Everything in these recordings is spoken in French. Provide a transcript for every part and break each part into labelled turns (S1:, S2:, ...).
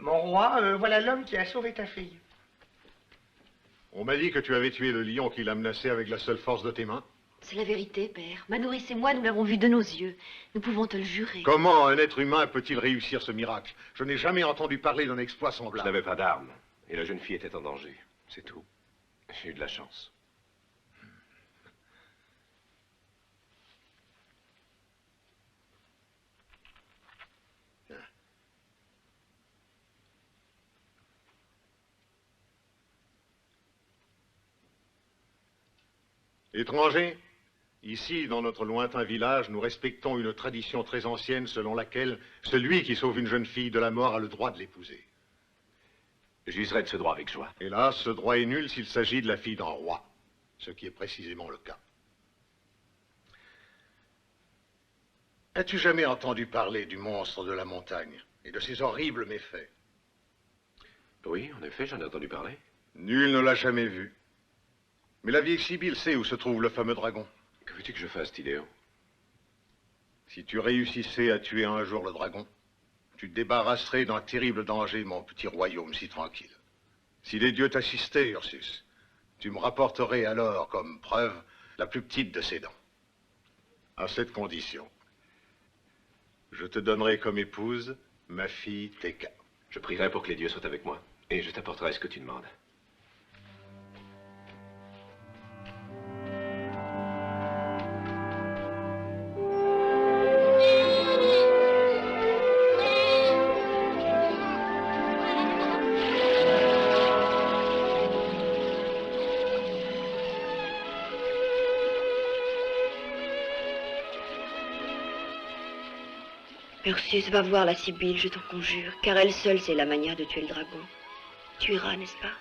S1: Mon roi, voilà l'homme qui a sauvé ta fille.
S2: On m'a dit que tu avais tué le lion qui l'a menacé avec la seule force de tes mains.
S3: C'est la vérité, père. Ma nourrice et moi, nous l'avons vu de nos yeux. Nous pouvons te le jurer.
S2: Comment un être humain peut-il réussir ce miracle? Je n'ai jamais entendu parler d'un exploit semblable.
S4: Je n'avais pas d'armes, et la jeune fille était en danger. C'est tout. J'ai eu de la chance.
S2: Étrangers, ici, dans notre lointain village, nous respectons une tradition très ancienne selon laquelle celui qui sauve une jeune fille de la mort a le droit de l'épouser.
S4: J'userai de ce droit avec joie.
S2: Hélas, ce droit est nul s'il s'agit de la fille d'un roi, ce qui est précisément le cas. As-tu jamais entendu parler du monstre de la montagne et de ses horribles méfaits?
S4: Oui, en effet, j'en ai entendu parler.
S2: Nul ne l'a jamais vu. Mais la vieille Sibylle sait où se trouve le fameux dragon.
S4: Que veux-tu que je fasse, Tidéo?
S2: Si tu réussissais à tuer un jour le dragon, tu te débarrasserais d'un terrible danger, mon petit royaume si tranquille. Si les dieux t'assistaient, Ursus, tu me rapporterais alors comme preuve la plus petite de ses dents. À cette condition, je te donnerai comme épouse ma fille Teka.
S4: Je prierai pour que les dieux soient avec moi, et je t'apporterai ce que tu demandes.
S3: Ursus, va voir la Sibylle, je t'en conjure, car elle seule sait la manière de tuer le dragon. Tu iras, n'est-ce pas?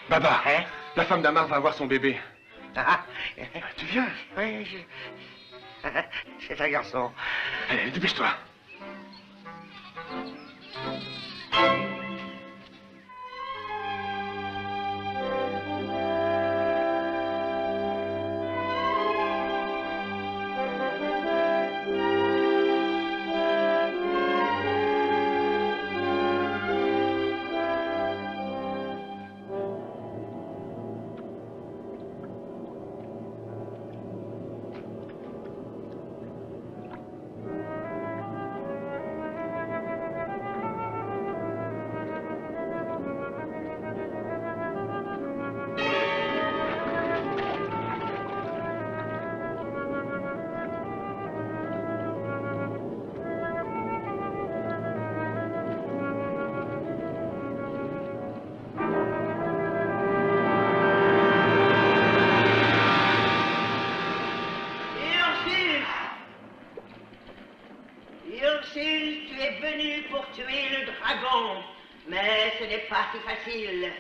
S4: Baba,
S1: Hein?
S4: la femme d'Amar va avoir son bébé.
S1: Ah,
S4: Tu viens?
S1: oui, c'est un garçon.
S4: Allez, dépêche-toi.
S5: Ursule, tu es venu pour tuer le dragon, mais ce n'est pas si facile.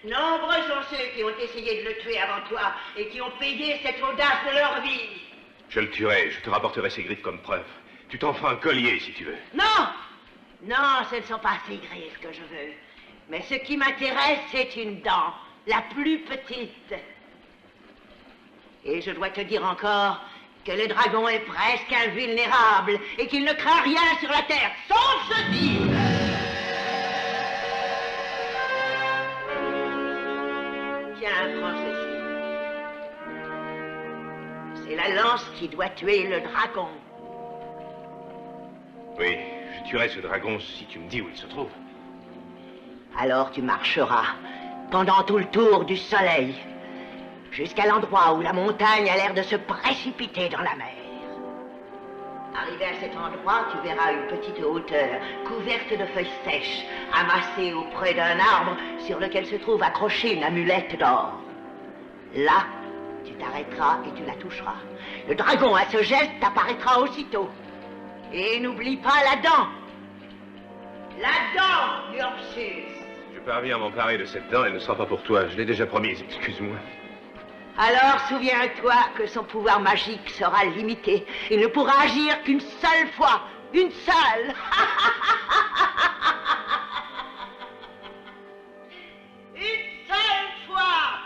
S5: Nombreux sont ceux qui ont essayé de le tuer avant toi et qui ont payé cette audace de leur vie.
S4: Je le tuerai, je te rapporterai ses griffes comme preuve. Tu t'en feras un collier si tu veux.
S5: Non! Non, ce ne sont pas ces griffes que je veux. Mais ce qui m'intéresse, c'est une dent, la plus petite. Et je dois te dire encore que le dragon est presque invulnérable et qu'il ne craint rien sur la terre, sauf ceci. Tiens, prends ceci. C'est la lance qui doit tuer le dragon.
S4: Oui, je tuerai ce dragon si tu me dis où il se trouve.
S5: Alors tu marcheras pendant tout le tour du soleil, jusqu'à l'endroit où la montagne a l'air de se précipiter dans la mer. Arrivé à cet endroit, tu verras une petite hauteur couverte de feuilles sèches, amassées auprès d'un arbre sur lequel se trouve accrochée une amulette d'or. Là, tu t'arrêteras et tu la toucheras. Le dragon, à ce geste, apparaîtra aussitôt. Et n'oublie pas la dent. La dent, Ursus.
S4: Je parviens à m'emparer de cette dent, elle ne sera pas pour toi. Je l'ai déjà promise, excuse-moi.
S5: Alors souviens-toi que son pouvoir magique sera limité. Il ne pourra agir qu'une seule fois. Une seule. Une seule fois.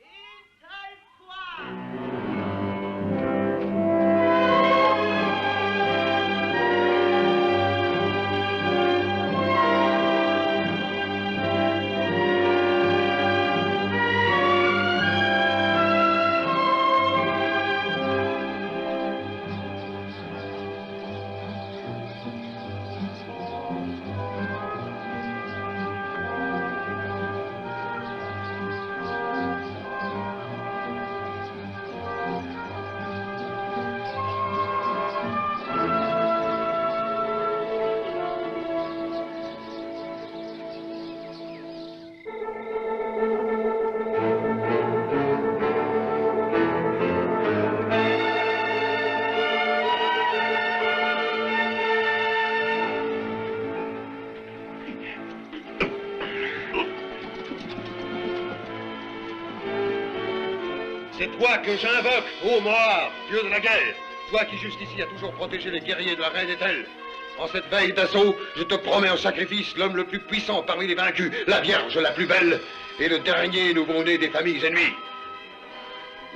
S5: Une seule fois.
S6: C'est toi que j'invoque, ô Moab, dieu de la guerre. Toi qui jusqu'ici as toujours protégé les guerriers de la reine Ethel. En cette veille d'assaut, je te promets en sacrifice l'homme le plus puissant parmi les vaincus, la Vierge la plus belle, et le dernier nouveau-né des familles ennemies.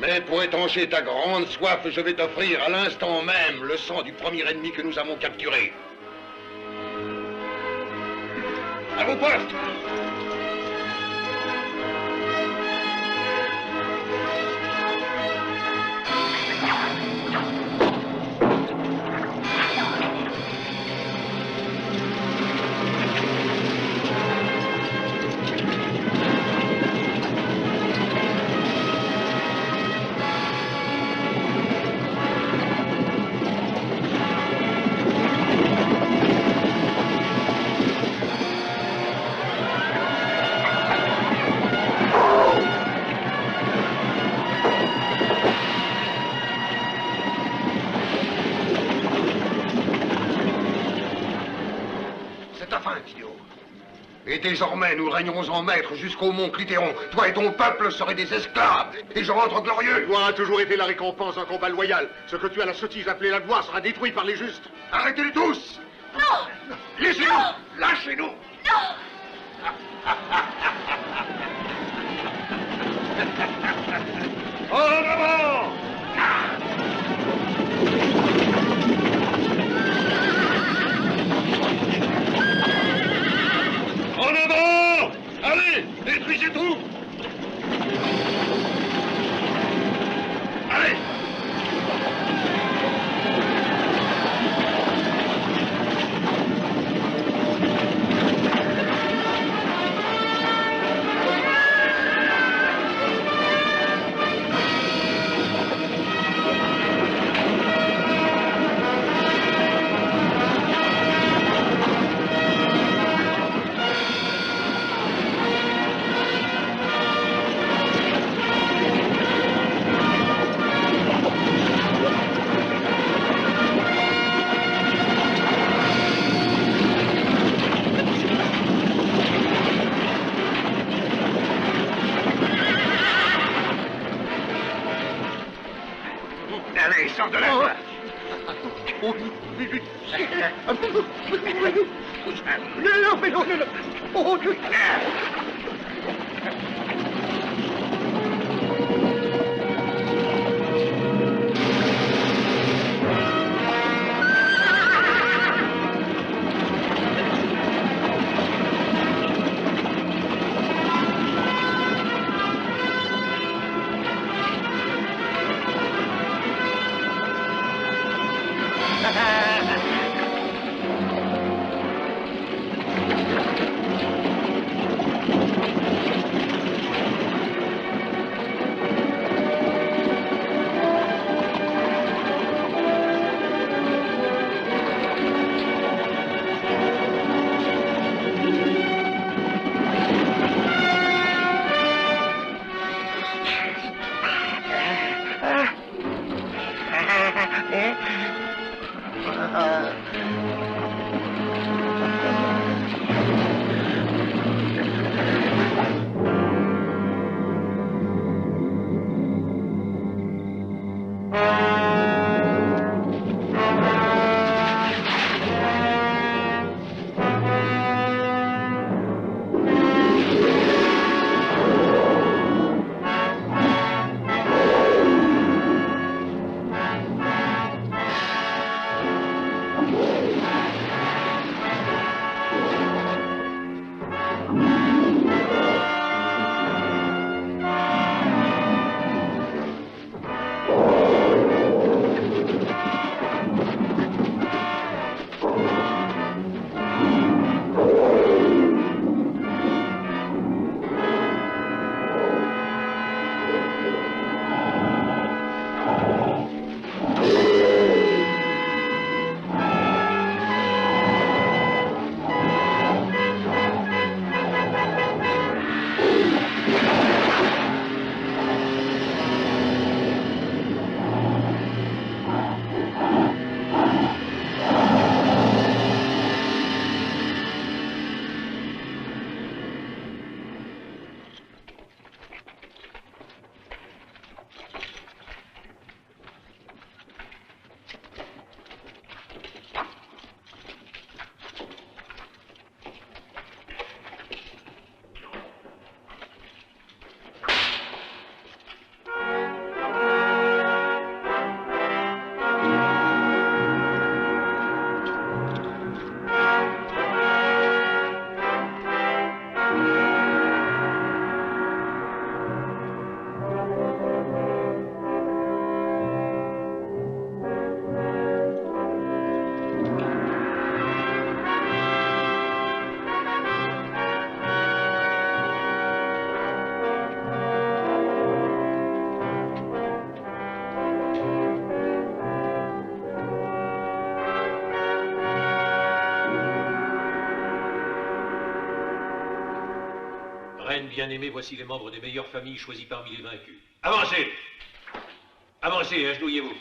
S6: Mais pour étancher ta grande soif, je vais t'offrir à l'instant même le sang du premier ennemi que nous avons capturé. À vos postes! Et désormais, nous régnerons en maître jusqu'au mont Clitéron. Toi et ton peuple seraient des esclaves, et je rentre glorieux.
S2: La gloire a toujours été la récompense d'un combat loyal. Ce que tu as la sottise appelée la gloire sera détruit par les justes.
S6: Arrêtez-les tous!
S5: Non!
S6: Laissez-nous! Lâchez-nous!
S5: Non!
S6: En avant! En avant! Allez, détruisez tout! Allez! Allez, sors de là!
S1: Non, mais non, non, non. Oh, Dieu.
S7: Reine bien-aimée, voici les membres des meilleures familles choisis parmi les vaincus. Avancez! Avancez, agenouillez-vous.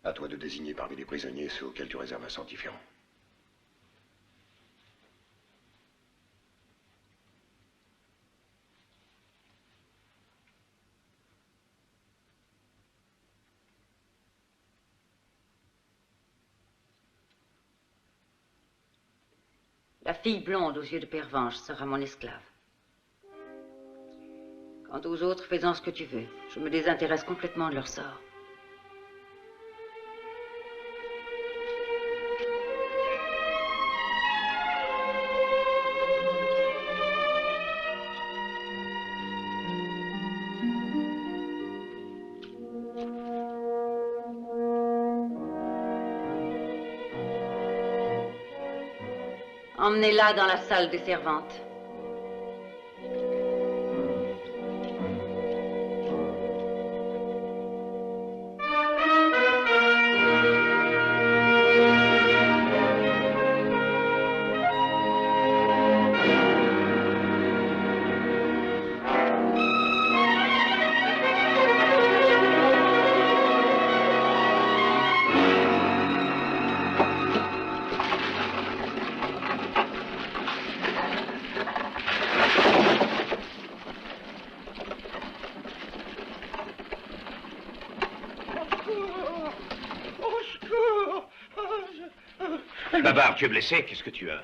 S6: À toi de désigner parmi les prisonniers ceux auxquels tu réserves un sort différent.
S8: La fille blonde aux yeux de pervenche sera mon esclave. Quant aux autres, fais-en ce que tu veux. Je me désintéresse complètement de leur sort. Emmenez-la dans la salle des servantes.
S4: Babar, tu es blessé? Qu'est-ce que tu as?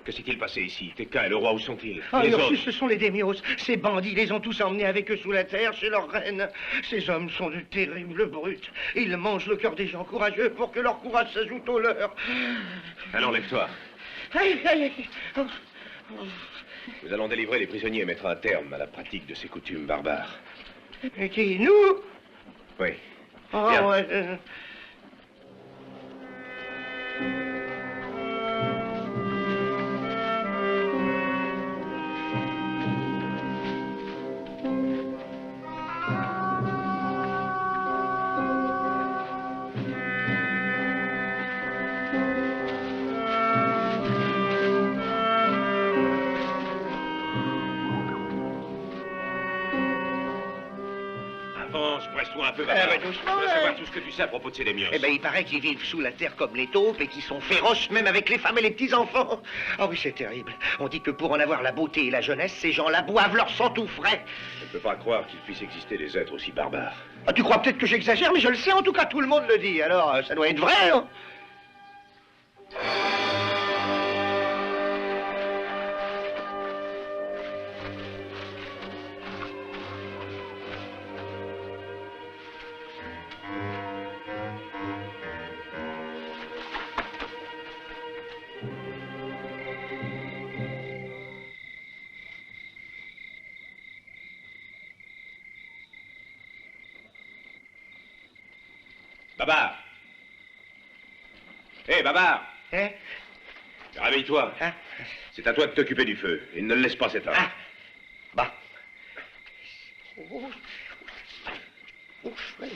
S4: Que s'est-il passé ici? Teka et le roi, où sont-ils?
S1: Ah,
S4: Les
S1: Ursus,
S4: autres?
S1: ce sont les Démios. Ces bandits les ont tous emmenés avec eux sous la terre, chez leur reine. Ces hommes sont de terribles brutes. Ils mangent le cœur des gens courageux pour que leur courage s'ajoute au leur.
S4: Allons, lève-toi.
S1: Aïe, aïe, aïe.
S4: Nous allons délivrer les prisonniers et mettre un terme à la pratique de ces coutumes barbares.
S1: Et qui, nous?
S4: Oui.
S1: Oh,
S4: Viens.
S1: ouais.
S4: Avance, presse-toi un peu,
S1: Ah,
S4: Babar.
S1: bah, doucement,
S4: Je veux
S1: hein.
S4: savoir tout ce que tu sais à propos de ces démios.
S1: Eh ben, il paraît qu'ils vivent sous la terre comme les taupes et qu'ils sont féroces même avec les femmes et les petits-enfants. Ah oui, c'est terrible. On dit que pour en avoir la beauté et la jeunesse, ces gens-là boivent leur sang tout frais.
S4: Je ne peux pas croire qu'il puisse exister des êtres aussi barbares.
S1: Ah, tu crois peut-être que j'exagère, mais je le sais, en tout cas, tout le monde le dit. Alors, ça doit être vrai, hein.
S4: Babar! Hé, Babar!
S1: Hein?
S4: Réveille-toi.
S1: Hein?
S4: C'est à toi de t'occuper du feu. Et ne le laisse pas s'éteindre.
S1: Ah. Bah. Oh. Oh, ouais.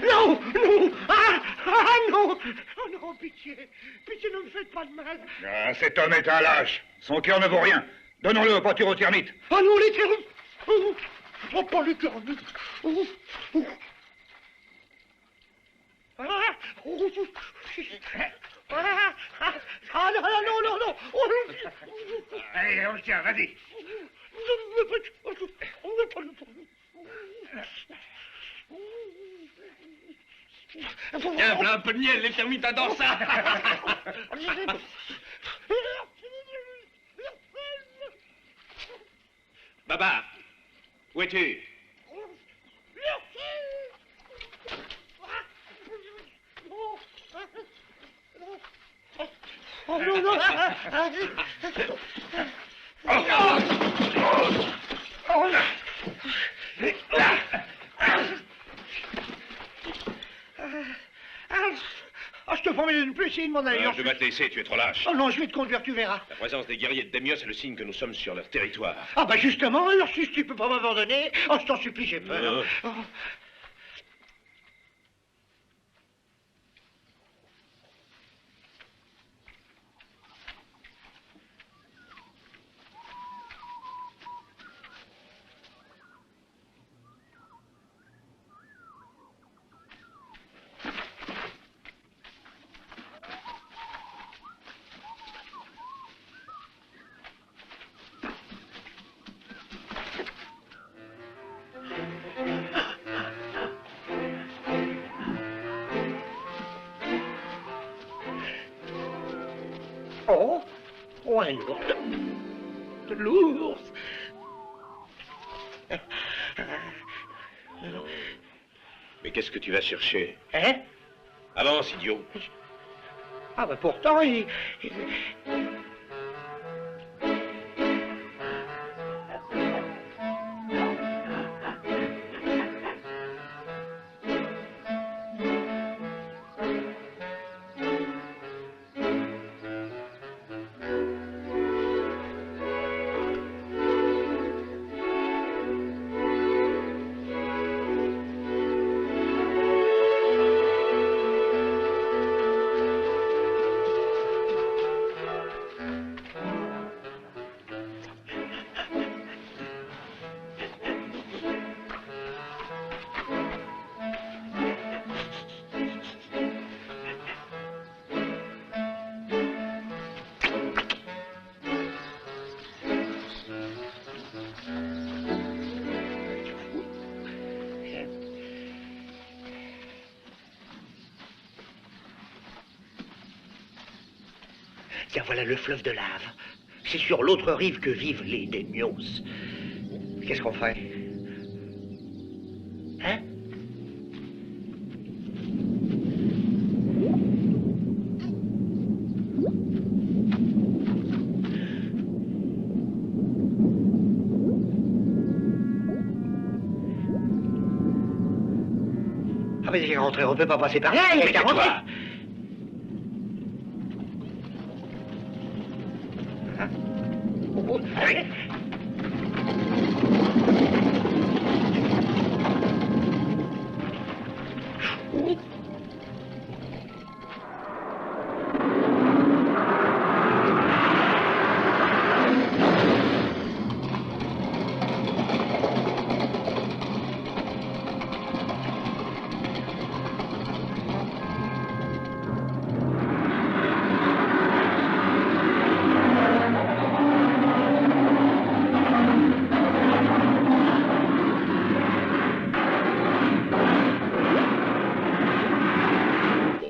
S1: Non, non, non, oh non, pitié, pitié, ne me faites pas de mal.
S9: Ah, cet homme est un lâche. Son cœur ne vaut rien. Donnons-le aux pâtures aux termites.
S1: Oh non, les termites. Oh, pas les termites. Oh, oh. Ah, oh, ah, non, non, non, non. Oh,
S9: Allez, on le tient, vas-y.
S1: Tiens, voilà un peu de miel, les termites adorent ça.
S4: Babar! Où es-tu?
S1: Oh non, non. Ah, je te promets de ne plus essayer de m'en aller.
S4: Je vais te laisser, tu es trop lâche.
S1: Oh non, je vais te conduire, tu verras.
S4: La présence des guerriers de Démios est le signe que nous sommes sur leur territoire.
S1: Ah bah justement, alors si tu peux pas m'abandonner, oh je t'en supplie, j'ai peur. Oh. Oh, oh, un ours. De l'ours.
S4: Mais qu'est-ce que tu vas chercher?
S1: Hein?
S4: Avance, idiot.
S1: Ah bah pourtant, il... Tiens, voilà le fleuve de lave. C'est sur l'autre rive que vivent les Démios. Qu'est-ce qu'on fait? Hein? Ah mais il est rentré, on peut pas passer par là, il
S4: Mais
S1: est rentré.
S4: tais-toi.
S1: Oh, allez.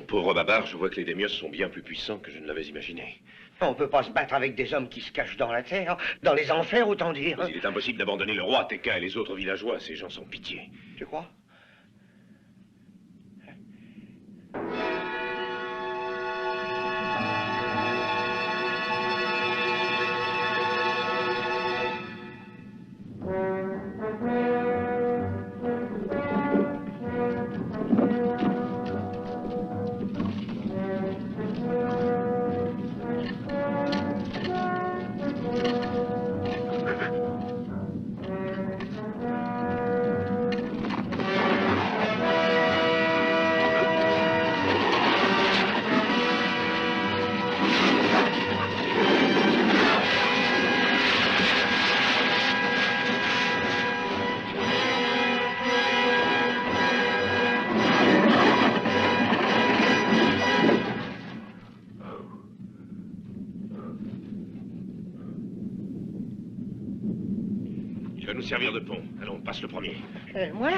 S4: Pauvre Babar, je vois que les Démios sont bien plus puissants que je ne l'avais imaginé.
S1: On peut pas se battre avec des hommes qui se cachent dans la terre, dans les enfers, autant dire.
S4: Mais il est impossible d'abandonner le roi, Tekka et les autres villageois. Ces gens sont pitié.
S1: Tu crois?
S4: Il va nous servir de pont. Allons, passe le premier.
S1: Moi?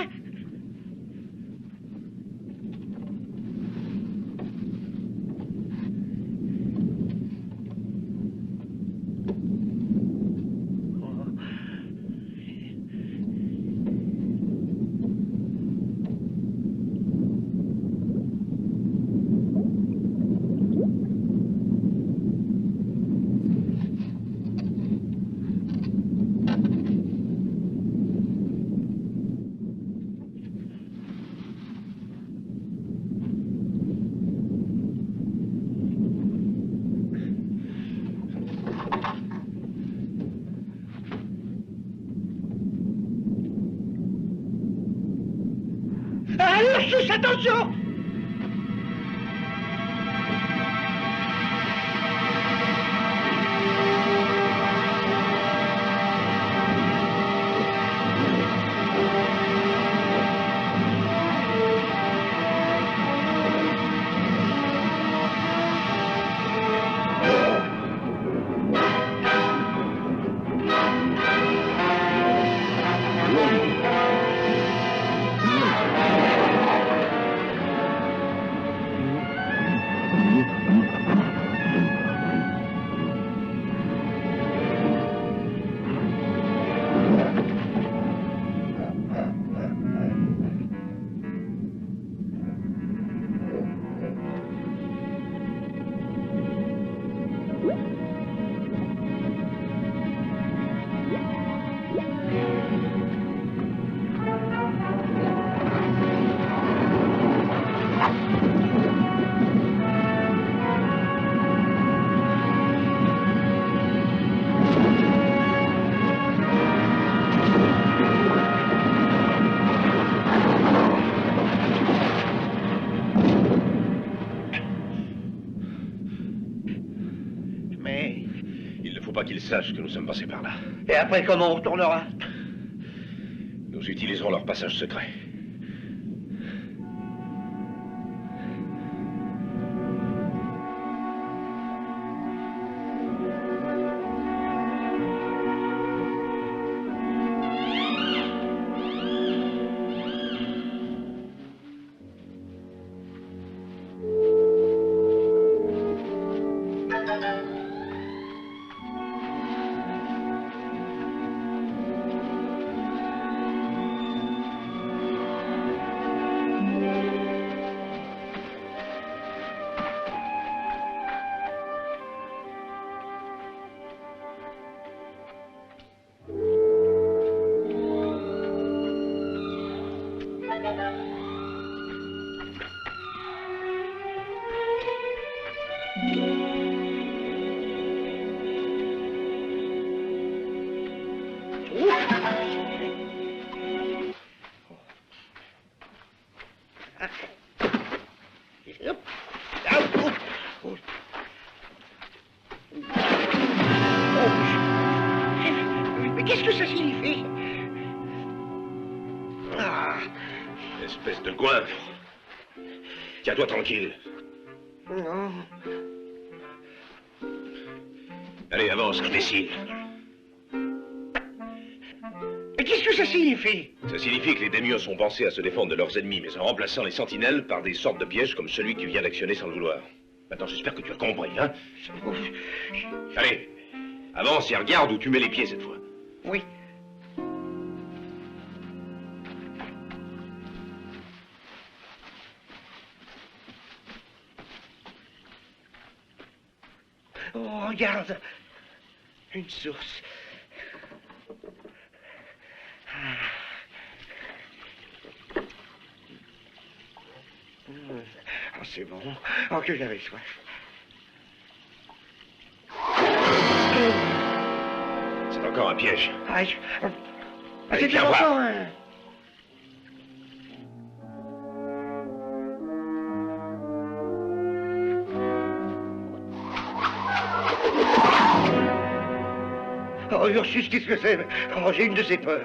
S1: Allez, Ursus, attention! Mais...
S4: Il ne faut pas qu'ils sachent que nous sommes passés par là.
S1: Et après, comment on retournera?
S4: Nous utiliserons leur passage secret.
S1: Hop. Ah, oh, oh. Oh. Mais qu'est-ce que ça signifie? Ah.
S4: Espèce de goinfre. Tiens-toi tranquille.
S1: Non.
S4: Allez, avance, imbécile.
S1: Mais qu'est-ce que ça signifie?
S4: Ça signifie que les démios ont pensé à se défendre de leurs ennemis, mais en remplaçant les sentinelles par des sortes de pièges comme celui que tu viens d'actionner sans le vouloir. Maintenant, j'espère que tu as compris, hein? Allez, avance et regarde où tu mets les pieds cette fois.
S1: Oui. Oh, regarde. Une source. Ah. Oh, c'est bon. Oh, que j'avais soif.
S4: C'est encore un piège.
S1: Ah,
S4: Allez,
S1: c'était
S4: viens voir.
S1: encore un... Oh, Ursus, qu'est-ce que c'est? Oh, j'ai une de ces peurs.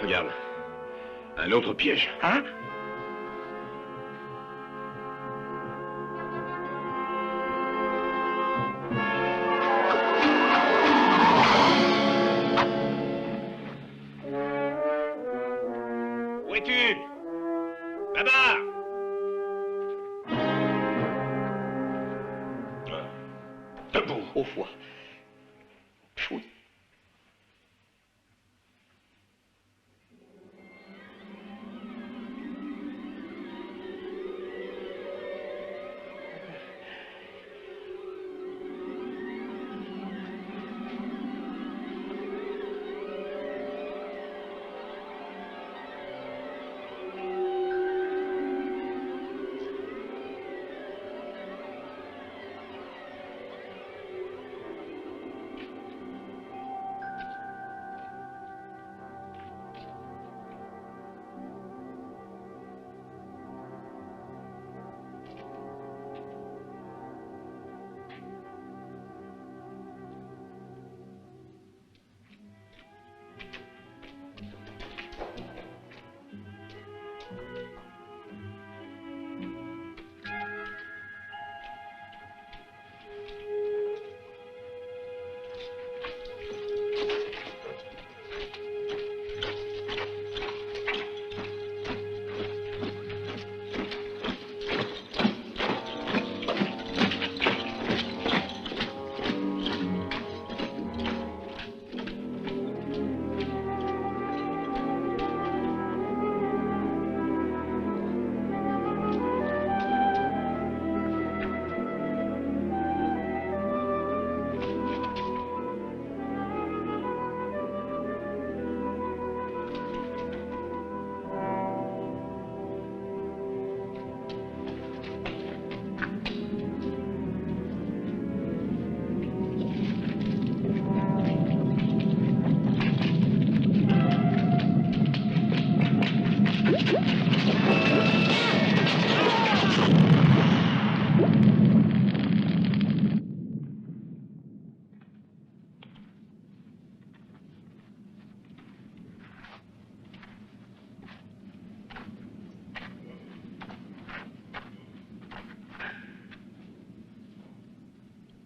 S4: Regarde. Un autre piège.
S1: Hein?
S4: Où es-tu? Là-bas! Debout.
S1: Au foie. Chou.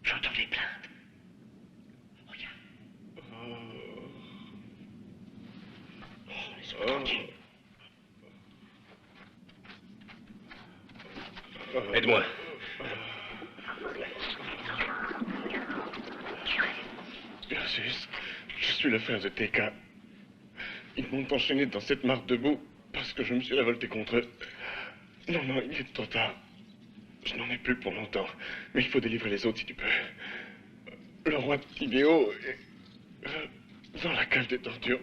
S1: J'entends des plaintes. Regarde. Oh, laisse-moi tranquille.
S4: Aide-moi.
S10: Ursus, je suis le frère de Teka. Ils m'ont enchaîné dans cette mare de boue parce que je me suis révolté contre eux. Non, il est trop tard. Je n'en ai plus pour longtemps. Mais il faut délivrer les autres si tu peux. Le roi Tibéo est dans la cage des tortures.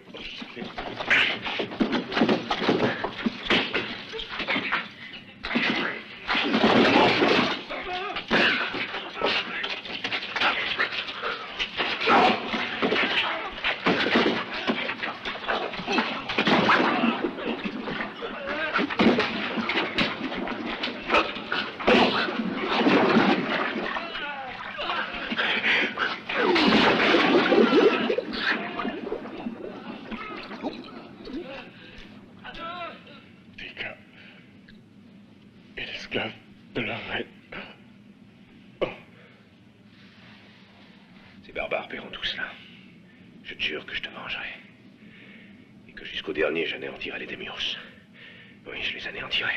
S10: la reine.
S4: Ces barbares paieront tout cela. Je te jure que je te vengerai. Et que jusqu'au dernier, j'anéantirai les Démios. Oui, je les anéantirai.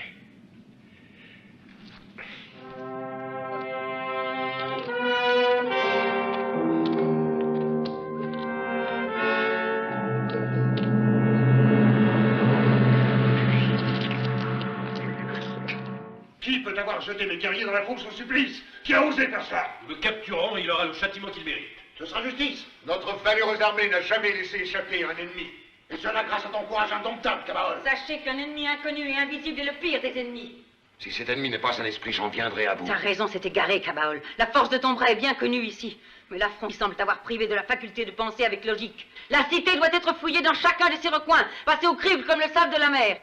S6: Qui peut avoir jeté mes guerriers dans la fosse au supplice? Qui a osé faire ça?
S7: Nous le capturons et il aura le châtiment qu'il mérite.
S6: Ce sera justice.
S2: Notre valeureuse armée n'a jamais laissé échapper un ennemi.
S6: Et cela grâce à ton courage indomptable, Camarol.
S8: Sachez qu'un ennemi inconnu et invisible est le pire des ennemis.
S6: Si cet ennemi n'est pas un esprit, j'en viendrai à bout.
S8: Ta raison s'est égarée, Cabaol. La force de ton bras est bien connue ici. Mais l'affront semble t'avoir privé de la faculté de penser avec logique. La cité doit être fouillée dans chacun de ses recoins, passée au crible comme le sable de la mer.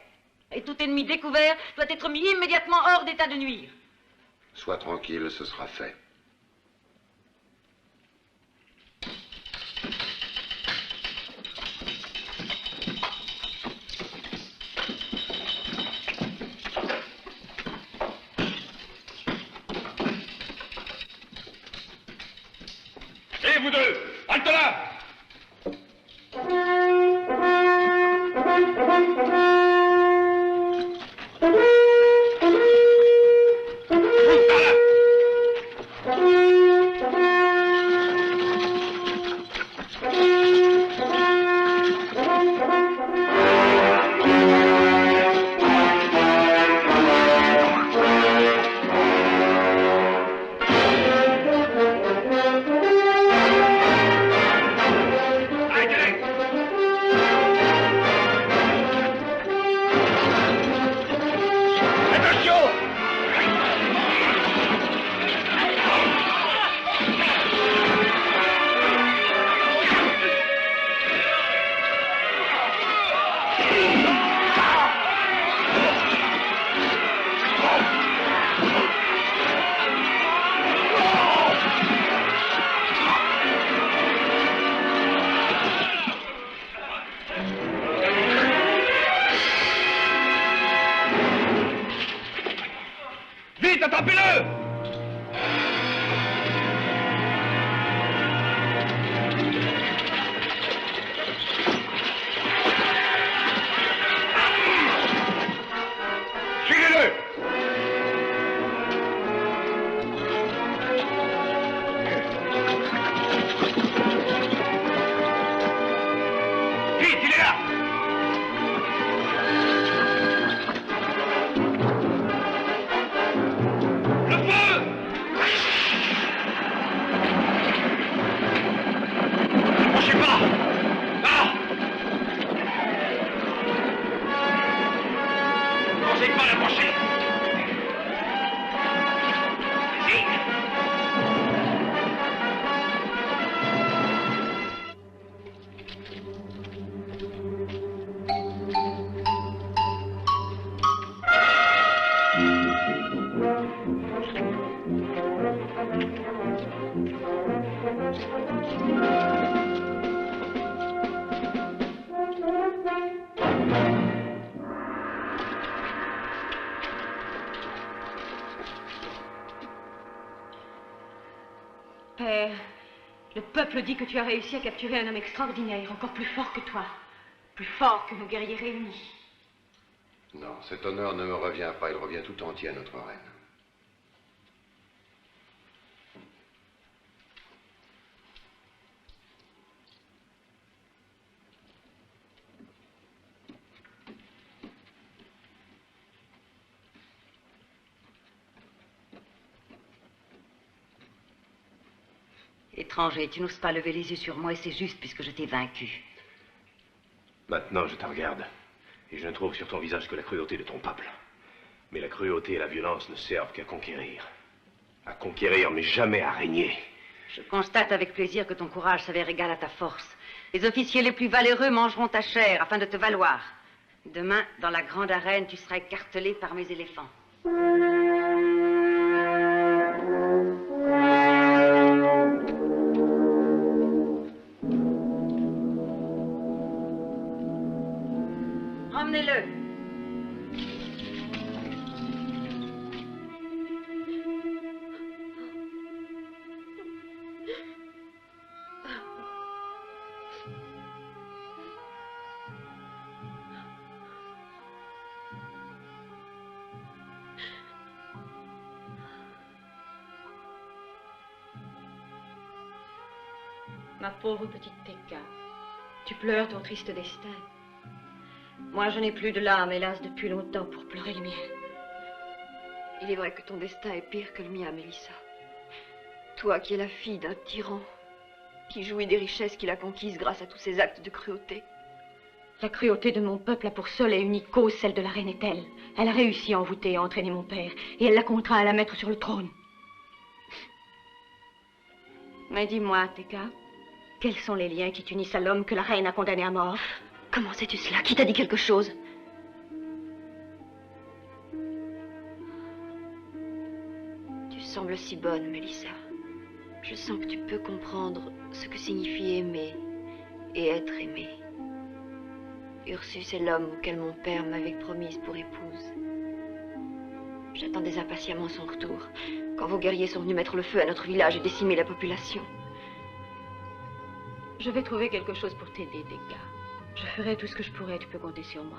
S8: Et tout ennemi découvert doit être mis immédiatement hors d'état de nuire.
S6: Sois tranquille, ce sera fait.
S10: Et vous deux, halte là! Vite, attrapez-le! Suivez-le! Vite, il est là! Le feu! N'approchez pas! Là! N'osez pas l'approcher! Vite!
S3: Père, le peuple dit que tu as réussi à capturer un homme extraordinaire, encore plus fort que toi, plus fort que nos guerriers réunis.
S6: Non, cet honneur ne me revient pas, il revient tout entier à notre reine.
S8: Étranger, tu n'oses pas lever les yeux sur moi et c'est juste puisque je t'ai vaincu.
S4: Maintenant, je te regarde. Et je ne trouve sur ton visage que la cruauté de ton peuple. Mais la cruauté et la violence ne servent qu'à conquérir. À conquérir, mais jamais à régner.
S8: Je constate avec plaisir que ton courage s'avère égal à ta force. Les officiers les plus valeureux mangeront ta chair afin de te valoir. Demain, dans la grande arène, tu seras écartelé par mes éléphants. Emmenez-le.
S3: Ma pauvre petite Teka, tu pleures ton triste destin. Moi, je n'ai plus de larmes, hélas, depuis longtemps pour pleurer le mien.
S11: Il est vrai que ton destin est pire que le mien, Mélissa. Toi qui es la fille d'un tyran, qui jouit des richesses qu'il a conquises grâce à tous ses actes de cruauté.
S3: La cruauté de mon peuple a pour seule et unique cause celle de la reine Ethel. Elle a réussi à envoûter et à entraîner mon père, et elle l'a contraint à la mettre sur le trône. Mais dis-moi, Teka, quels sont les liens qui t'unissent à l'homme que la reine a condamné à mort?
S11: Comment sais-tu cela? Qui t'a dit quelque chose? Tu sembles si bonne, Mélissa. Je sens que tu peux comprendre ce que signifie aimer et être aimé. Ursus est l'homme auquel mon père m'avait promise pour épouse. J'attendais impatiemment son retour, quand vos guerriers sont venus mettre le feu à notre village et décimer la population.
S3: Je vais trouver quelque chose pour t'aider, Teka. Je ferai tout ce que je pourrai, tu peux compter sur moi.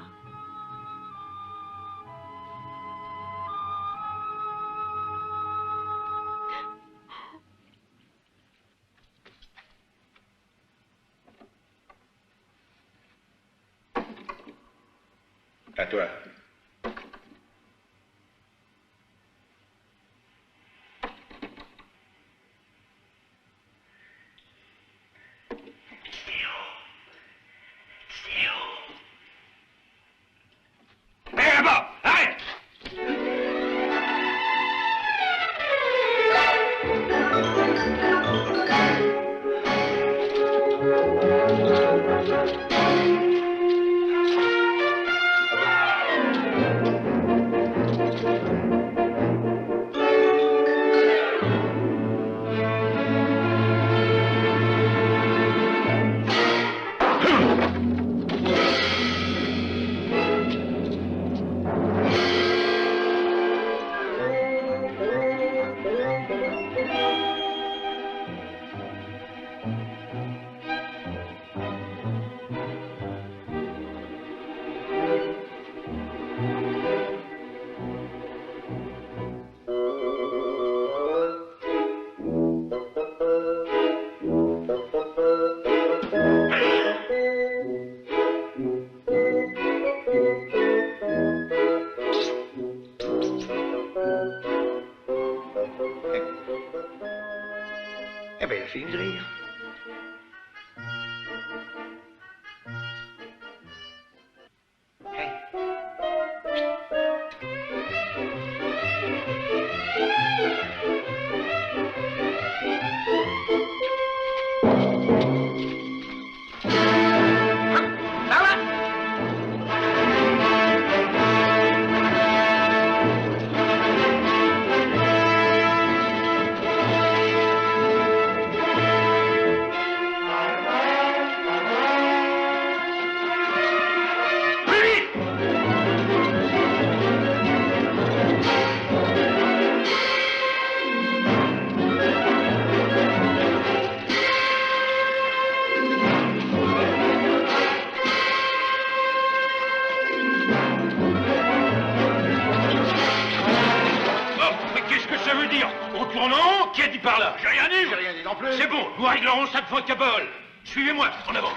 S4: À toi.
S1: Eh bien, il a fini de rire.
S7: Qui a dit par là? J'ai rien dit.
S1: J'ai rien dit non plus.
S7: C'est bon, nous réglerons ça devant Cabol. Suivez-moi, en avant.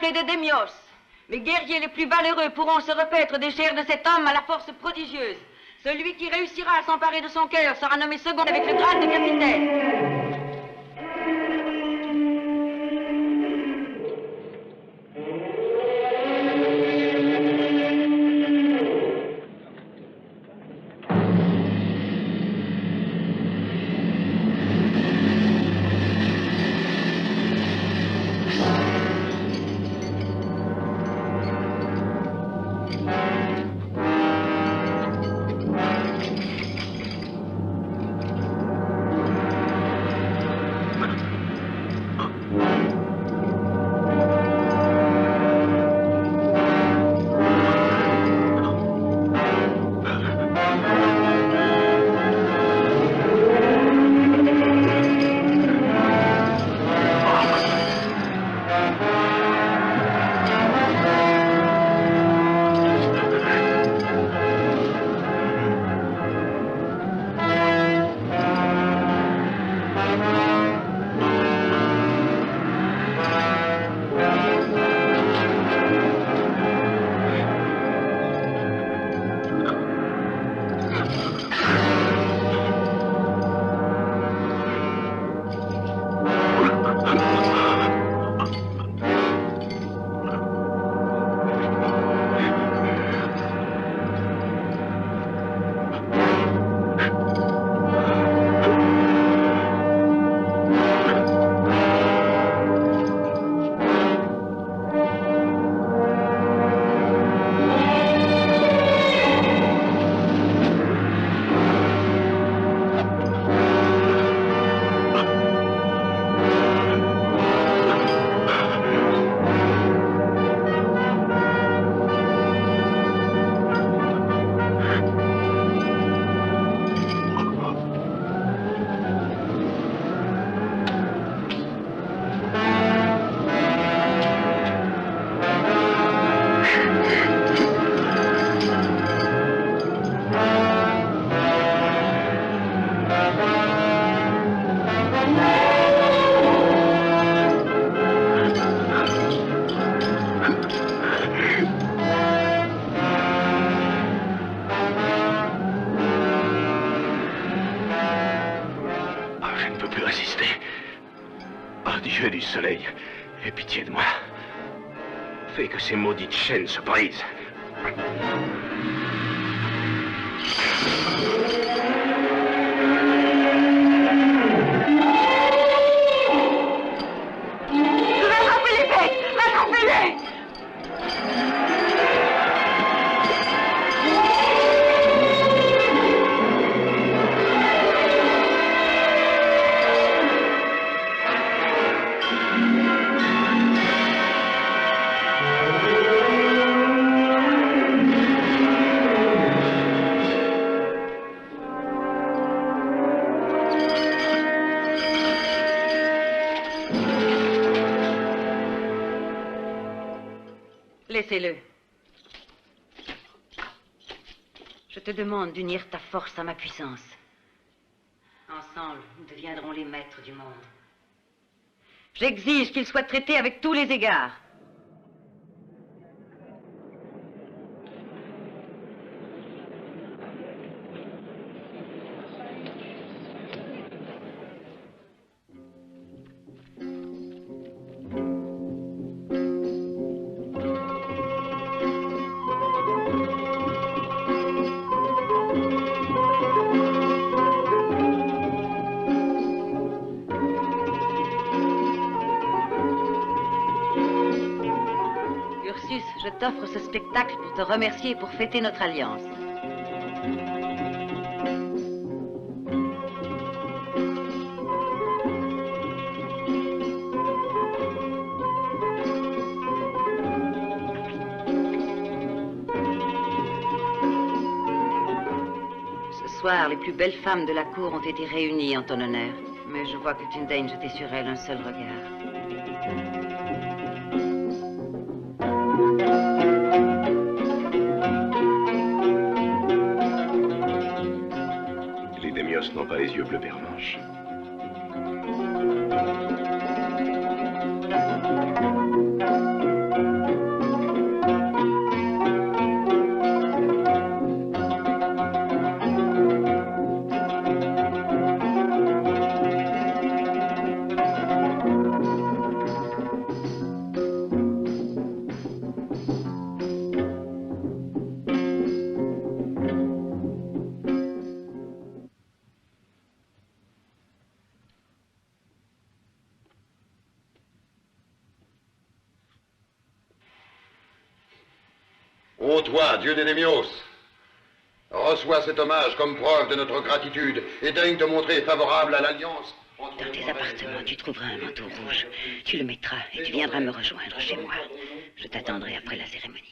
S8: appelés des Démios. Les guerriers les plus valeureux pourront se repaître des chairs de cet homme à la force prodigieuse. Celui qui réussira à s'emparer de son cœur sera nommé second avec le grade de capitaine.
S4: Dieu du soleil, aie pitié de moi. Fais que ces maudites chaînes se brisent.
S8: Rattrapez les bêtes! Rattrapez-les! Laissez-le. Je te demande d'unir ta force à ma puissance. Ensemble, nous deviendrons les maîtres du monde. J'exige qu'il soit traité avec tous les égards. Je t'offre ce spectacle pour te remercier et pour fêter notre alliance. Ce soir, les plus belles femmes de la cour ont été réunies en ton honneur. Mais je vois que tu ne daignes jeter sur elles un seul regard.
S4: Les Démios n'ont pas les yeux bleus, Bermanche.
S6: Ô toi, dieu des Démios, reçois cet hommage comme preuve de notre gratitude et daigne te montrer favorable à l'alliance.
S5: Dans tes appartements, tu trouveras un manteau rouge. Tu le mettras et tu viendras me rejoindre chez moi. Je t'attendrai après la cérémonie.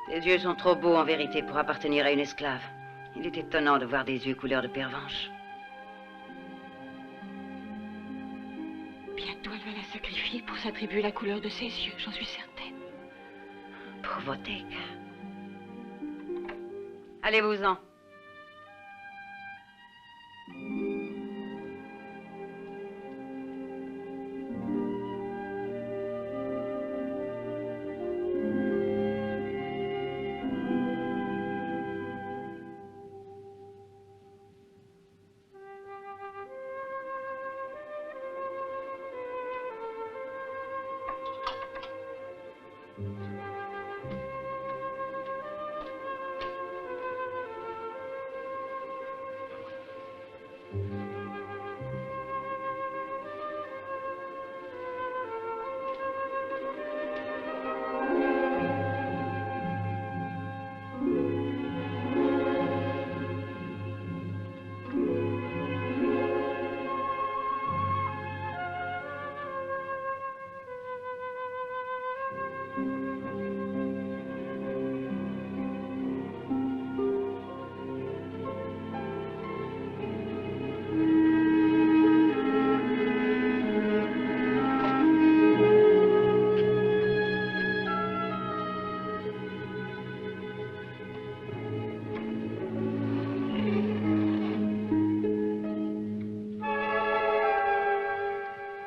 S8: Tes yeux sont trop beaux en vérité pour appartenir à une esclave. Il est étonnant de voir des yeux couleur de pervenche.
S3: Bientôt, elle va la sacrifier pour s'attribuer la couleur de ses yeux, j'en suis certaine.
S8: Pauvre Teka. Allez-vous-en.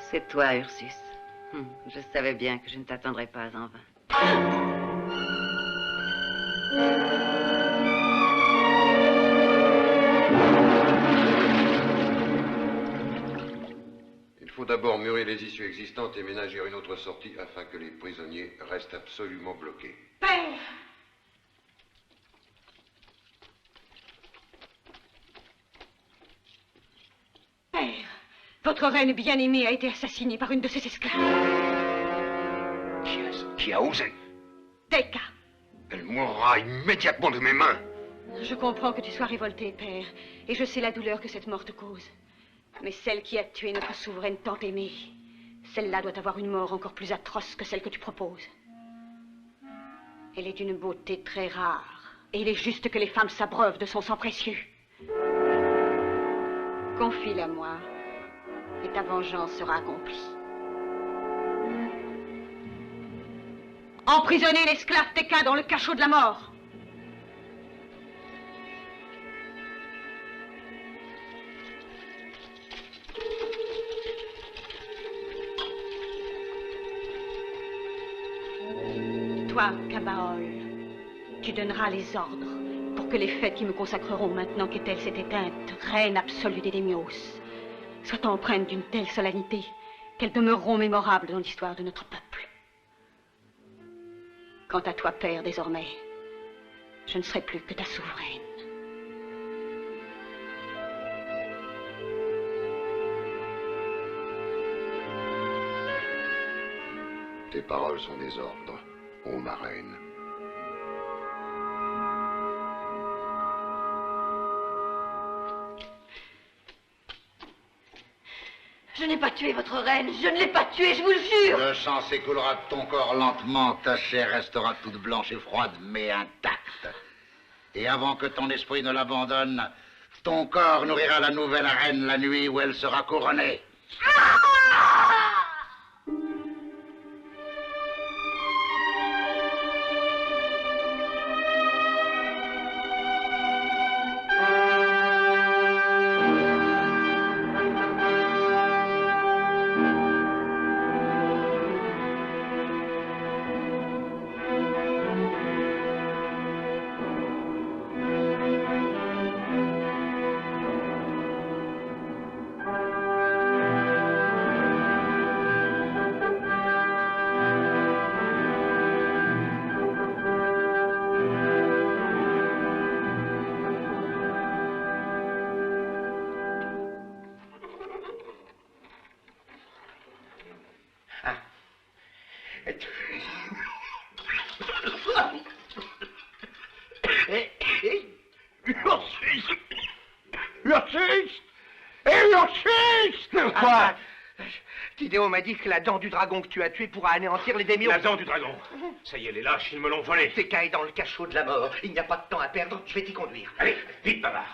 S8: C'est toi, Ursus. Je savais bien que je ne t'attendrais pas en vain.
S6: Il faut d'abord murer les issues existantes et ménager une autre sortie afin que les prisonniers restent absolument bloqués.
S3: Père! Père, votre reine bien-aimée a été assassinée par une de ses esclaves.
S6: Qui a osé?
S3: Teka.
S6: Elle mourra immédiatement de mes mains.
S3: Je comprends que tu sois révolté, père, et je sais la douleur que cette mort te cause. Mais celle qui a tué notre souveraine tant aimée, celle-là doit avoir une mort encore plus atroce que celle que tu proposes. Elle est d'une beauté très rare, et il est juste que les femmes s'abreuvent de son sang précieux. Confie-la à moi, et ta vengeance sera accomplie. Emprisonnez l'esclave Teka dans le cachot de la mort. Toi, Kabaol, tu donneras les ordres pour que les fêtes qui me consacreront maintenant qu'Ethel s'est éteinte, reine absolue des Démios, soient empreintes d'une telle solennité qu'elles demeureront mémorables dans l'histoire de notre peuple. Quant à toi, père, désormais, je ne serai plus que ta souveraine.
S6: Tes paroles sont des ordres, ô ma reine.
S8: Je n'ai pas tué votre reine, je ne l'ai pas tuée, je vous le jure.
S12: Le sang s'écoulera de ton corps lentement, ta chair restera toute blanche et froide, mais intacte. Et avant que ton esprit ne l'abandonne, ton corps nourrira la nouvelle reine la nuit où elle sera couronnée.
S1: Ursus! Ursus! Et Ursus! Quoi? Tidéo m'a dit que la dent du dragon que tu as tué pourra anéantir les démios.
S7: La dent du dragon. Ça y est, les lâches, ils me l'ont volé.
S1: Teka est dans le cachot de la mort. Il n'y a pas de temps à perdre. Je vais t'y conduire.
S7: Allez, vite, bavard.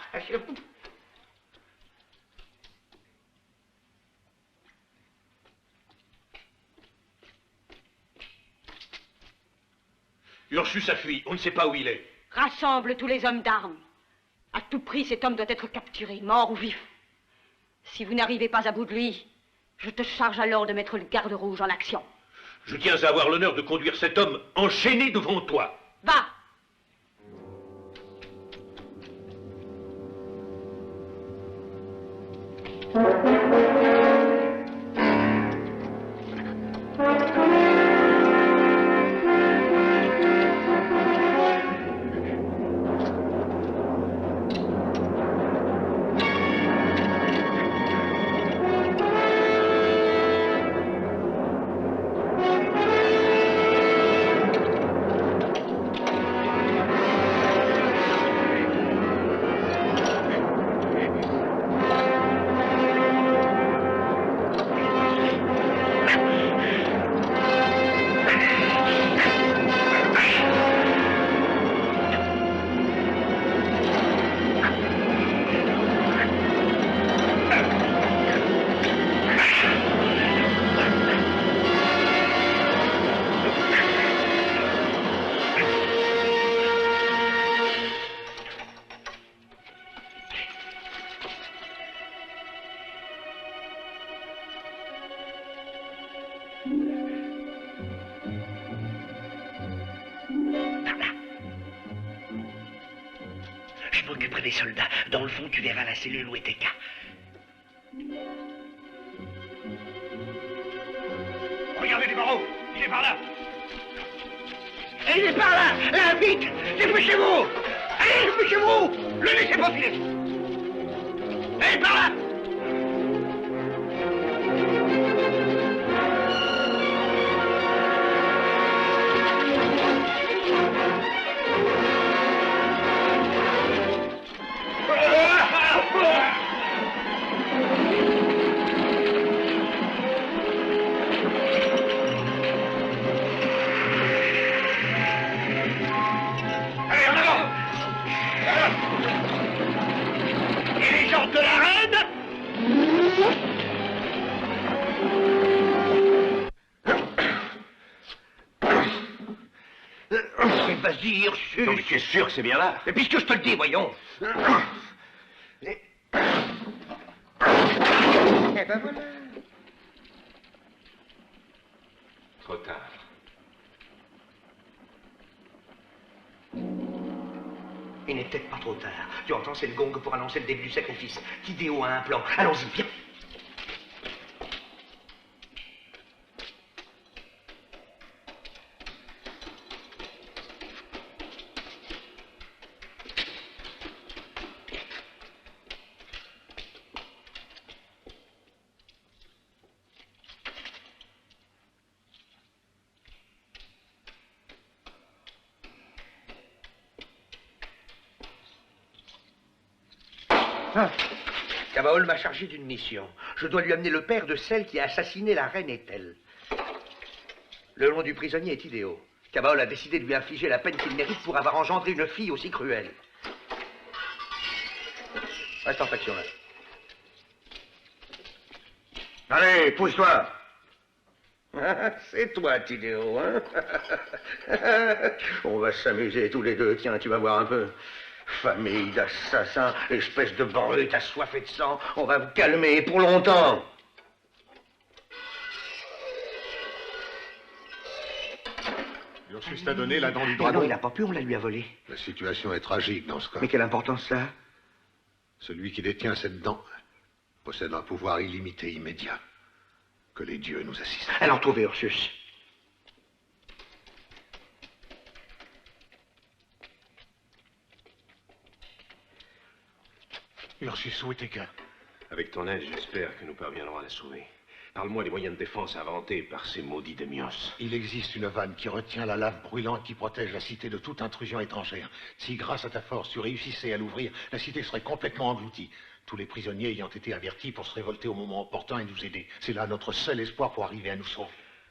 S7: Ursus a fui. On ne sait pas où il est.
S3: Rassemble tous les hommes d'armes. À tout prix, cet homme doit être capturé, mort ou vif. Si vous n'arrivez pas à bout de lui, je te charge alors de mettre le garde rouge en action.
S7: Je tiens à avoir l'honneur de conduire cet homme enchaîné devant toi.
S3: Va!
S1: Je m'occuperai des soldats. Dans le fond, tu verras la cellule où est Teka.
S9: Regardez les barreaux. Il est par là.
S1: Et il est par là. Là, vite. Dépêchez-vous. Allez, dépêchez-vous. Le laissez pas filer. Allez, par là. De la reine. Mais vas-y, Ursus.
S7: Non, mais tu es sûr que c'est bien là?
S1: Mais puisque je te le dis, voyons. Eh ben voilà.
S7: Trop tard.
S1: Il n'est peut-être pas trop tard. Tu entends, c'est le gong pour annoncer le début du sacrifice. Tidéo a un plan. Allons-y, viens. Cabaol m'a chargé d'une mission. Je dois lui amener le père de celle qui a assassiné la reine Ethel. Le nom du prisonnier est Tidéo. Cabaol a décidé de lui infliger la peine qu'il mérite pour avoir engendré une fille aussi cruelle. Reste en faction, là.
S9: Allez, pousse-toi.
S1: C'est toi, Tidéo, hein? On va s'amuser tous les deux, tiens, tu vas voir un peu. Famille d'assassins, espèce de brute assoiffée de sang, on va vous calmer pour longtemps.
S2: Ursus t'a donné la dent du
S1: Ah
S2: dragon.
S1: non, il n'a pas pu, on la lui a volée.
S2: La situation est tragique dans ce cas.
S1: Mais quelle importance ça a?
S2: Celui qui détient cette dent possède un pouvoir illimité immédiat. Que les dieux nous assistent.
S1: Alors trouvez Ursus.
S7: Ursus, où est Teka? Avec ton aide, j'espère que nous parviendrons à la sauver.
S4: Parle-moi des moyens de défense inventés par ces maudits démios.
S2: Il existe une vanne qui retient la lave brûlante qui protège la cité de toute intrusion étrangère. Si, grâce à ta force, tu réussissais à l'ouvrir, la cité serait complètement engloutie. Tous les prisonniers ayant été avertis pour se révolter au moment opportun et nous aider. C'est là notre seul espoir pour arriver à nous sauver.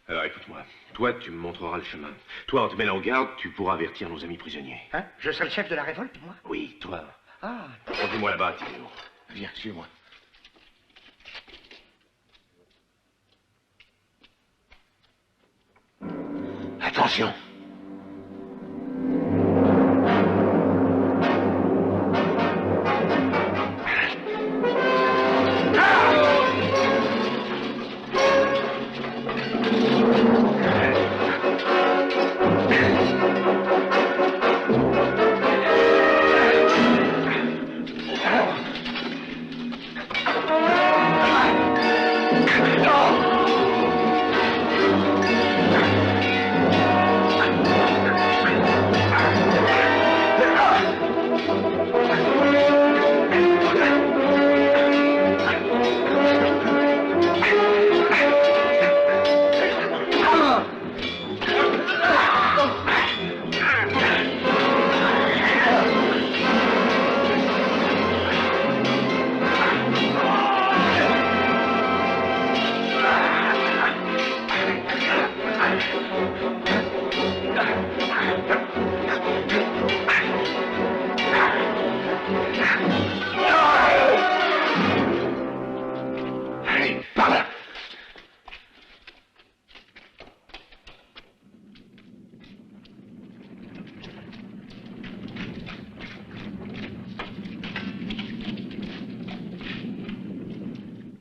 S4: Alors écoute-moi, toi tu me montreras le chemin. Toi en te mêlant en garde, tu pourras avertir nos amis prisonniers.
S1: Hein? Je serai le chef de la révolte, moi?
S4: Oui, toi.
S1: Ah.
S4: Conduis-moi là-bas, Tidéo.
S2: Viens, suis-moi. Attention.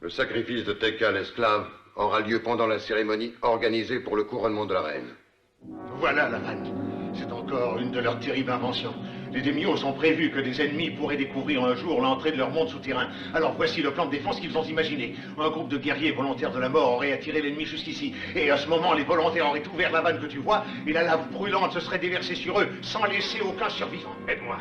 S6: Le sacrifice de Teka, l'esclave, aura lieu pendant la cérémonie organisée pour le couronnement de la reine.
S2: Voilà la vanne. C'est encore une de leurs terribles inventions. Les démios ont prévu que des ennemis pourraient découvrir un jour l'entrée de leur monde souterrain. Alors voici le plan de défense qu'ils ont imaginé. Un groupe de guerriers volontaires de la mort aurait attiré l'ennemi jusqu'ici. Et à ce moment, les volontaires auraient ouvert la vanne que tu vois, et la lave brûlante se serait déversée sur eux, sans laisser aucun survivant.
S4: Aide-moi.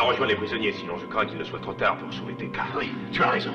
S4: Rejoins les prisonniers, sinon je crains qu'il ne soit trop tard pour sauver tes cas.
S2: Oui, tu as raison.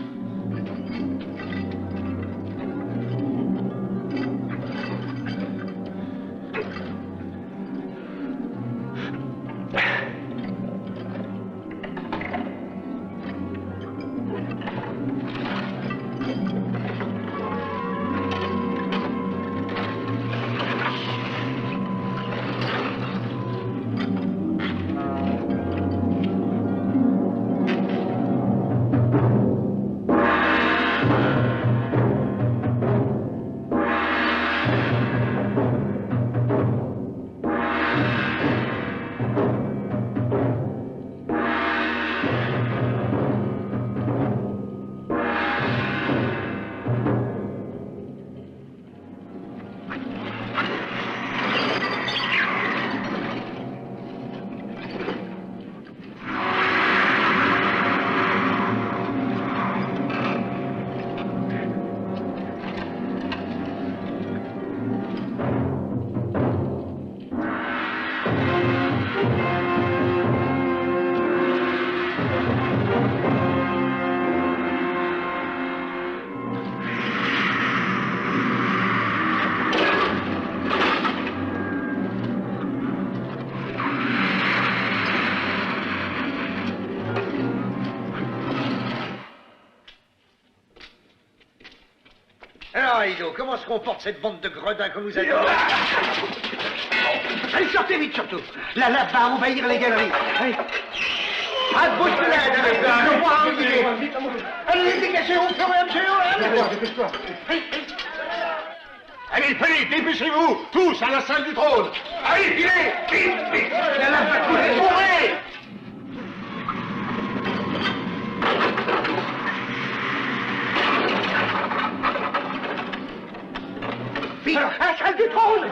S1: Alors, Ido, comment se comporte cette bande de gredins qu'on nous a donnés? Allez, sortez vite, surtout. La lave va envahir les galeries. Allez. À bouche de l'aide, avec le roi enguillé. Allez, dégagez, on fait rien, monsieur. Allez,
S6: Allez, allez, dépêchez-vous, tous à la salle du trône. Allez, filez, vite, vite. La lave va couler, mourrez.
S1: Vite, à la salle du trône.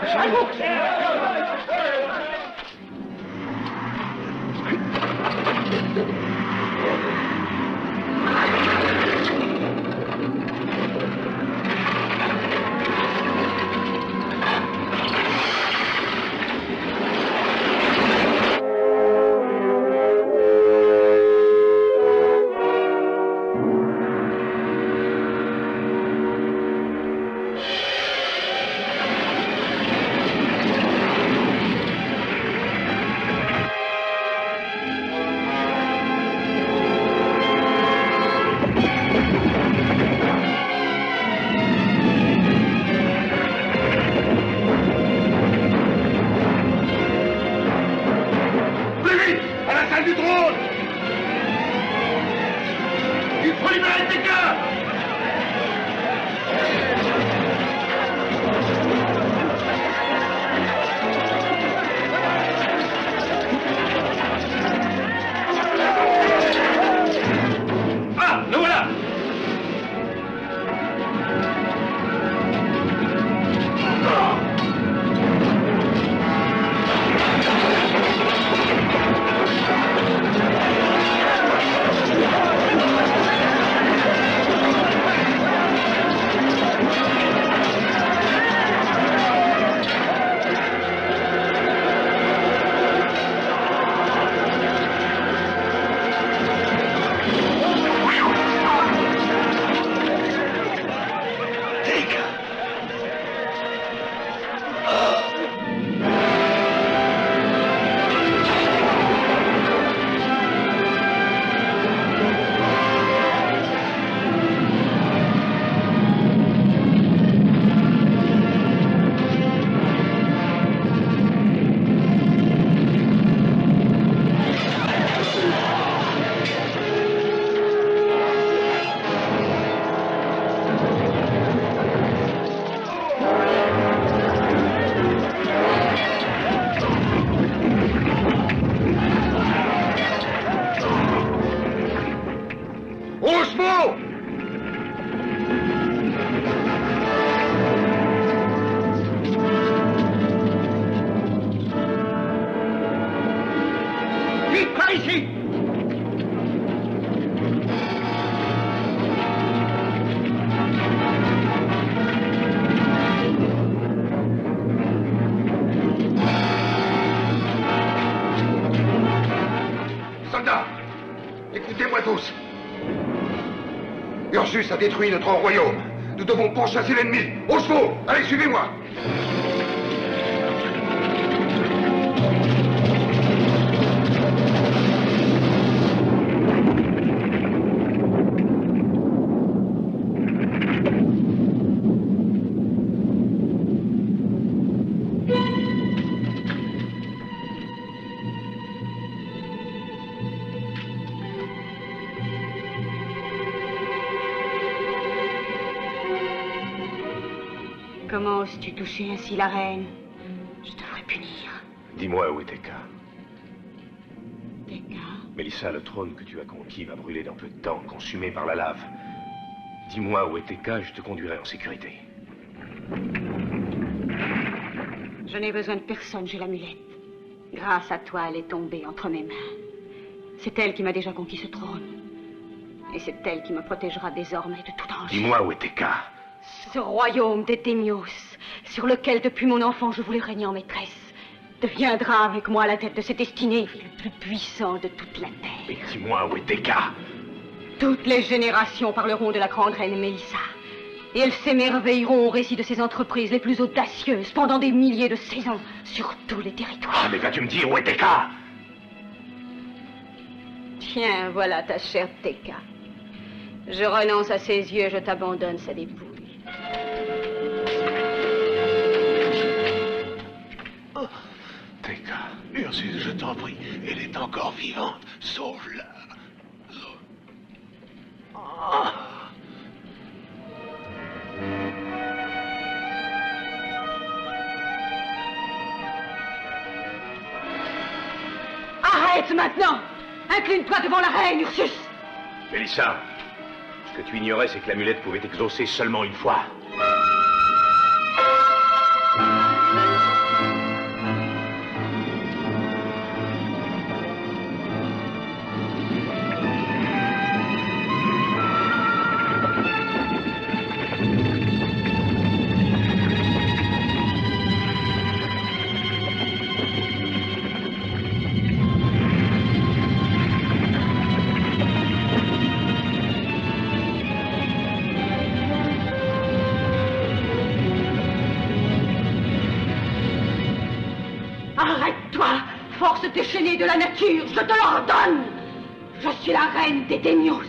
S6: Ursus a détruit notre royaume. Nous devons pourchasser l'ennemi. Aux chevaux! Allez, suivez-moi!
S3: Comment oses-tu toucher ainsi la reine? Je devrais punir.
S4: Dis-moi où est Teka.
S3: Teka?
S4: Mélissa, le trône que tu as conquis va brûler dans peu de temps, consumé par la lave. Dis-moi où est Teka, je te conduirai en sécurité.
S3: Je n'ai besoin de personne, j'ai l'amulette. Grâce à toi, elle est tombée entre mes mains. C'est elle qui m'a déjà conquis ce trône. Et c'est elle qui me protégera désormais de tout danger.
S4: Dis-moi où est Teka.
S3: Ce royaume des Démios, sur lequel depuis mon enfant je voulais régner en maîtresse, deviendra avec moi à la tête de cette destinée le plus puissant de toute la terre.
S4: Mais dis-moi où est Teka.
S3: Toutes les générations parleront de la grande reine Mélissa. Et elles s'émerveilleront au récit de ses entreprises les plus audacieuses pendant des milliers de saisons sur tous les territoires.
S4: Ah, mais vas-tu me dire où est Teka?
S3: Tiens, voilà ta chère Teka. Je renonce à ses yeux, je t'abandonne sa dépouille.
S6: Oh, Teka, Ursus, je t'en prie, elle est encore vivante. Sauve-la. Oh.
S3: Commence maintenant. Incline-toi devant la reine, Ursus.
S4: Mélissa, ce que tu ignorais, c'est que l'amulette pouvait exaucer seulement une fois.
S3: Arrête-toi, force déchaînée de la nature, je te l'ordonne. Je suis la reine des Démios.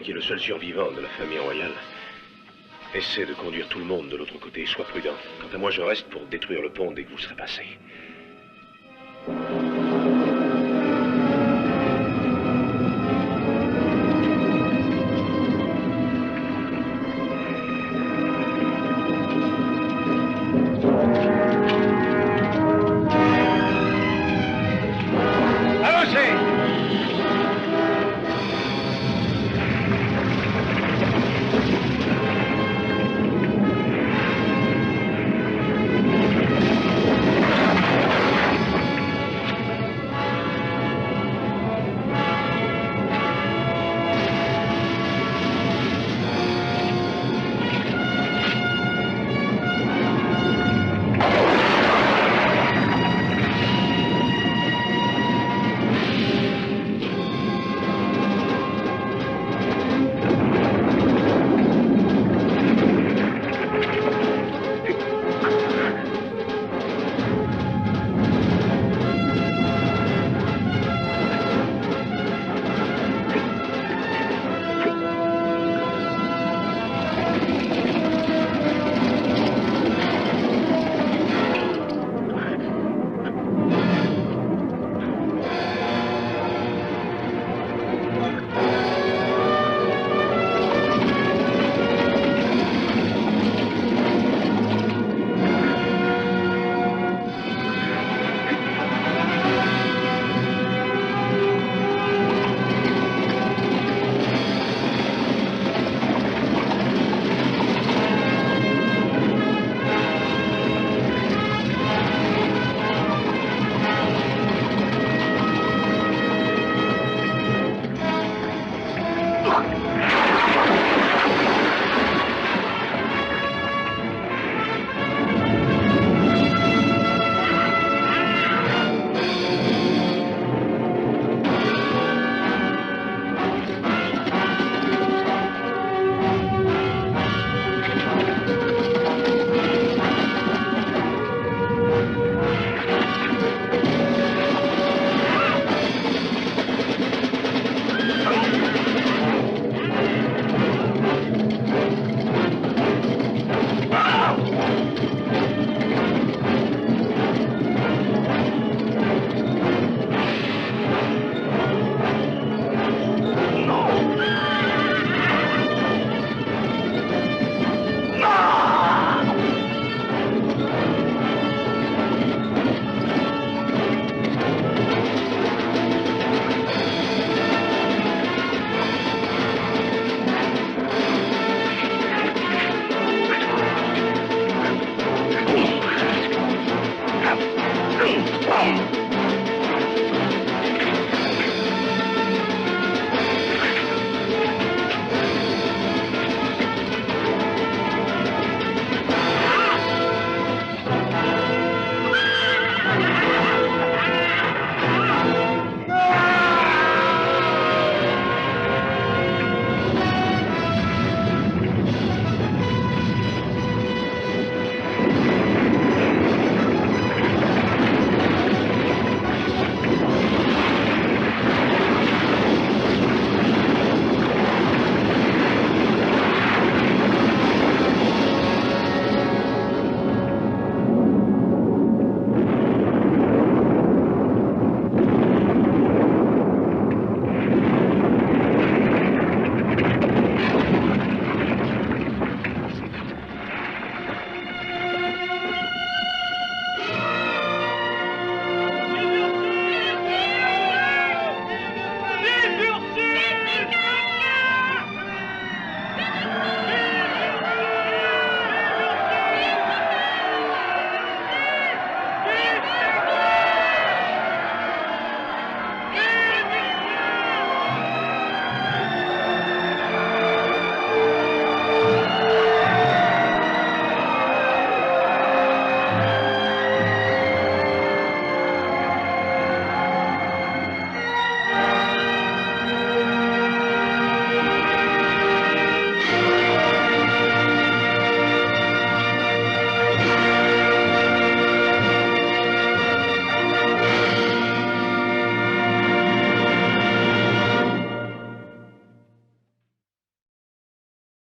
S4: Qui est le seul survivant de la famille royale, essaie de conduire tout le monde de l'autre côté. Sois prudent. Quant à moi, je reste pour détruire le pont dès que vous serez passé.